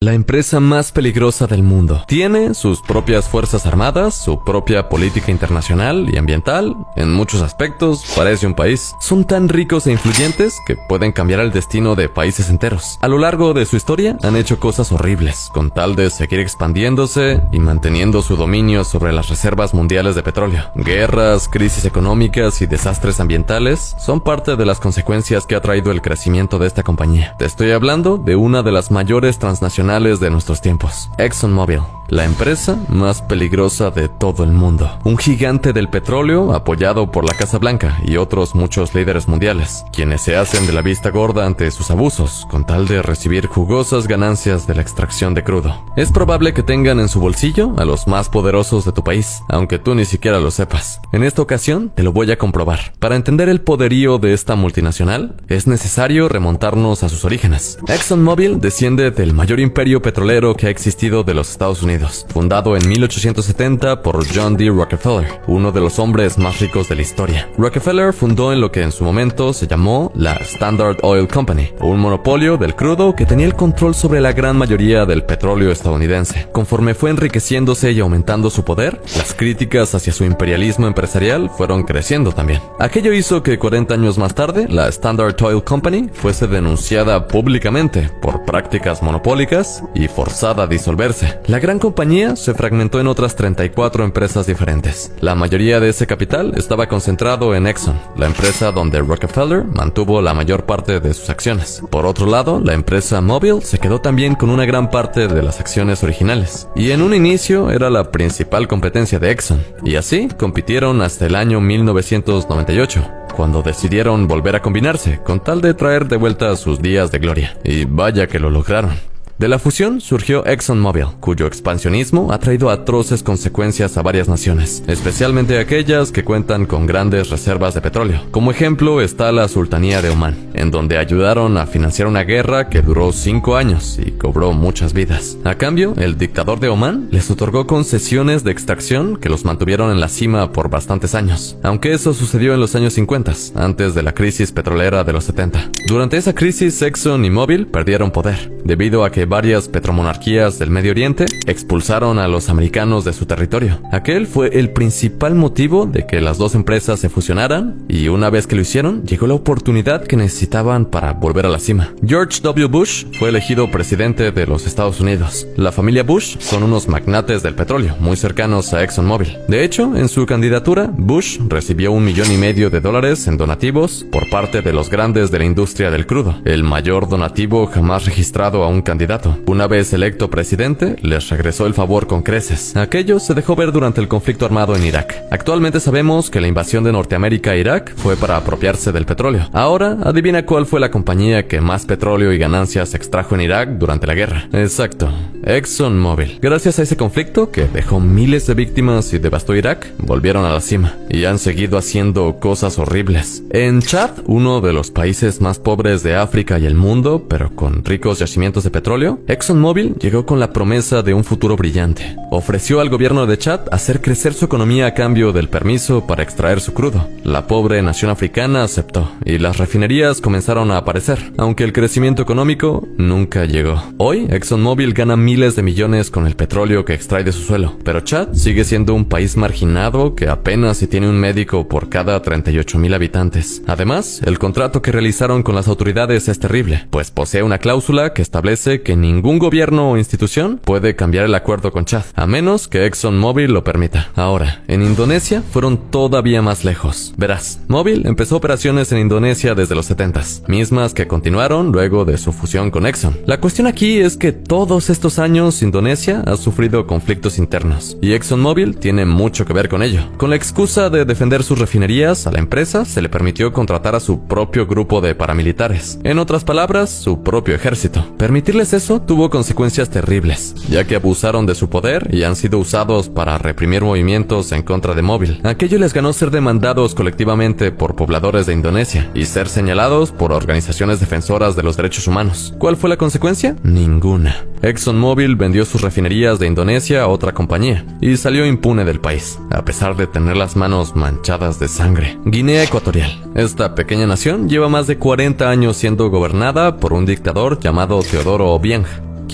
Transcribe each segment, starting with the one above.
la empresa más peligrosa del mundo. Tiene sus propias fuerzas armadas, su propia política internacional y ambiental. En muchos aspectos, parece un país. Son tan ricos e influyentes que pueden cambiar el destino de países enteros. A lo largo de su historia, han hecho cosas horribles, con tal de seguir expandiéndose y manteniendo su dominio sobre las reservas mundiales de petróleo. Guerras, crisis económicas y desastres ambientales son parte de las consecuencias que ha traído el crecimiento de esta compañía. Te estoy hablando de una de las mayores transnacionales de nuestros tiempos, ExxonMobil, la empresa más peligrosa de todo el mundo. Un gigante del petróleo apoyado por la Casa Blanca y otros muchos líderes mundiales, quienes se hacen de la vista gorda ante sus abusos, con tal de recibir jugosas ganancias de la extracción de crudo. Es probable que tengan en su bolsillo a los más poderosos de tu país, aunque tú ni siquiera lo sepas. En esta ocasión te lo voy a comprobar. Para entender el poderío de esta multinacional, es necesario remontarnos a sus orígenes. ExxonMobil desciende del mayor imperio petrolero que ha existido de los Estados Unidos, fundado en 1870 por John D. Rockefeller, uno de los hombres más ricos de la historia. Rockefeller fundó en lo que en su momento se llamó la Standard Oil Company, un monopolio del crudo que tenía el control sobre la gran mayoría del petróleo estadounidense. Conforme fue enriqueciéndose y aumentando su poder, las críticas hacia su imperialismo empresarial fueron creciendo también. Aquello hizo que 40 años más tarde, la Standard Oil Company fuese denunciada públicamente por prácticas monopólicas y forzada a disolverse. La gran compañía se fragmentó en otras 34 empresas diferentes. La mayoría de ese capital estaba concentrado en Exxon, la empresa donde Rockefeller mantuvo la mayor parte de sus acciones. Por otro lado, la empresa Mobil se quedó también con una gran parte de las acciones originales, y en un inicio era la principal competencia de Exxon, y así compitieron hasta el año 1998. Cuando decidieron volver a combinarse, con tal de traer de vuelta sus días de gloria. Y vaya que lo lograron. De la fusión surgió ExxonMobil, cuyo expansionismo ha traído atroces consecuencias a varias naciones, especialmente aquellas que cuentan con grandes reservas de petróleo. Como ejemplo está la Sultanía de Omán, en donde ayudaron a financiar una guerra que duró 5 años y cobró muchas vidas. A cambio, el dictador de Omán les otorgó concesiones de extracción que los mantuvieron en la cima por bastantes años, aunque eso sucedió en los años 50, antes de la crisis petrolera de los 70. Durante esa crisis, Exxon y Mobil perdieron poder, debido a que varias petromonarquías del Medio Oriente expulsaron a los americanos de su territorio. Aquel fue el principal motivo de que las dos empresas se fusionaran, y una vez que lo hicieron, llegó la oportunidad que necesitaban para volver a la cima. George W. Bush fue elegido presidente de los Estados Unidos. La familia Bush son unos magnates del petróleo, muy cercanos a ExxonMobil. De hecho, en su candidatura, Bush recibió $1,500,000 en donativos por parte de los grandes de la industria del crudo, el mayor donativo jamás registrado a un candidato. Una vez electo presidente, les regresó el favor con creces. Aquello se dejó ver durante el conflicto armado en Irak. Actualmente sabemos que la invasión de Norteamérica a Irak fue para apropiarse del petróleo. Ahora, adivina cuál fue la compañía que más petróleo y ganancias extrajo en Irak durante la guerra. Exacto, ExxonMobil. Gracias a ese conflicto, que dejó miles de víctimas y devastó Irak, volvieron a la cima y han seguido haciendo cosas horribles. En Chad, uno de los países más pobres de África y el mundo, pero con ricos yacimientos de petróleo, ExxonMobil llegó con la promesa de un futuro brillante. Ofreció al gobierno de Chad hacer crecer su economía a cambio del permiso para extraer su crudo. La pobre nación africana aceptó, y las refinerías comenzaron a aparecer, aunque el crecimiento económico nunca llegó. Hoy, ExxonMobil gana miles de millones con el petróleo que extrae de su suelo, pero Chad sigue siendo un país marginado que apenas si tiene un médico por cada 38,000 habitantes. Además, el contrato que realizaron con las autoridades es terrible, pues posee una cláusula que establece que ningún gobierno o institución puede cambiar el acuerdo con Chad, a menos que ExxonMobil lo permita. Ahora, en Indonesia fueron todavía más lejos. Verás, Mobil empezó operaciones en Indonesia desde los 70s, mismas que continuaron luego de su fusión con Exxon. La cuestión aquí es que todos estos años Indonesia ha sufrido conflictos internos, y ExxonMobil tiene mucho que ver con ello. Con la excusa de defender sus refinerías, a la empresa se le permitió contratar a su propio grupo de paramilitares, en otras palabras, su propio ejército. Permitirles eso tuvo consecuencias terribles, ya que abusaron de su poder y han sido usados para reprimir movimientos en contra de Mobil. Aquello les ganó ser demandados colectivamente por pobladores de Indonesia y ser señalados por organizaciones defensoras de los derechos humanos. ¿Cuál fue la consecuencia? Ninguna. ExxonMobil vendió sus refinerías de Indonesia a otra compañía y salió impune del país, a pesar de tener las manos manchadas de sangre. Guinea Ecuatorial. Esta pequeña nación lleva más de 40 años siendo gobernada por un dictador llamado Teodoro Obiang,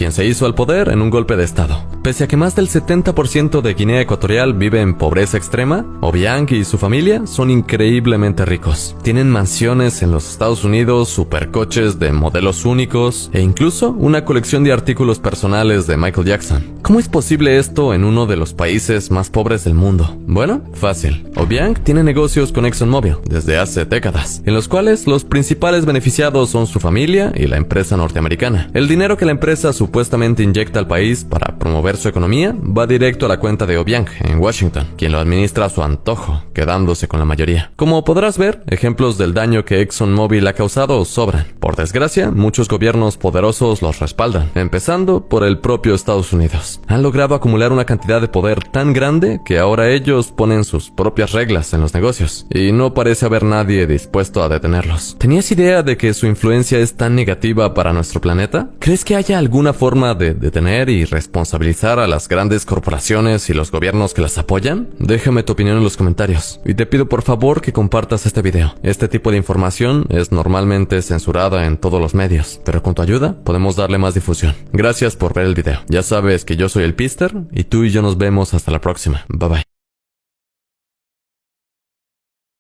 quien se hizo al poder en un golpe de estado. Pese a que más del 70% de Guinea Ecuatorial vive en pobreza extrema, Obiang y su familia son increíblemente ricos. Tienen mansiones en los Estados Unidos, supercoches de modelos únicos e incluso una colección de artículos personales de Michael Jackson. ¿Cómo es posible esto en uno de los países más pobres del mundo? Bueno, fácil. Obiang tiene negocios con ExxonMobil desde hace décadas, en los cuales los principales beneficiados son su familia y la empresa norteamericana. El dinero que la empresa supuestamente inyecta al país para promover su economía va directo a la cuenta de Obiang en Washington, quien lo administra a su antojo, quedándose con la mayoría. Como podrás ver, ejemplos del daño que ExxonMobil ha causado sobran. Por desgracia, muchos gobiernos poderosos los respaldan, empezando por el propio Estados Unidos. Han logrado acumular una cantidad de poder tan grande que ahora ellos ponen sus propias reglas en los negocios, y no parece haber nadie dispuesto a detenerlos. ¿Tenías idea de que su influencia es tan negativa para nuestro planeta? ¿Crees que haya alguna forma de detener y responsabilizar a las grandes corporaciones y los gobiernos que las apoyan? Déjame tu opinión en los comentarios, y te pido por favor que compartas este video. Este tipo de información es normalmente censurada en todos los medios, pero con tu ayuda podemos darle más difusión. Gracias por ver el video. Ya sabes que yo soy el Pister, y tú y yo nos vemos hasta la próxima. Bye bye.